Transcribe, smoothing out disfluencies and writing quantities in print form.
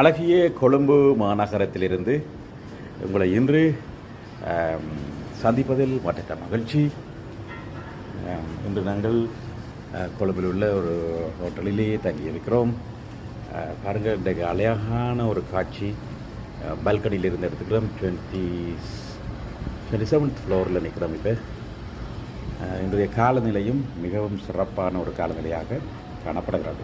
அழகிய கொழும்பு மாநகரத்திலிருந்து உங்களை இன்று சந்திப்பதில் மற்ற மகிழ்ச்சி. இன்று நாங்கள் கொழும்பில் உள்ள ஒரு ஹோட்டலிலேயே தங்கியிருக்கிறோம். பாருங்கள், இன்றைக்கு அழகான ஒரு காட்சி. பால்கனியில் இருந்து எடுத்துக்கிறோம். 27th ஃப்ளோரில் நிற்கிறோம். இப்போ இன்றைய காலநிலையும் மிகவும் சிறப்பான ஒரு காலநிலையாக காணப்படுகிறது.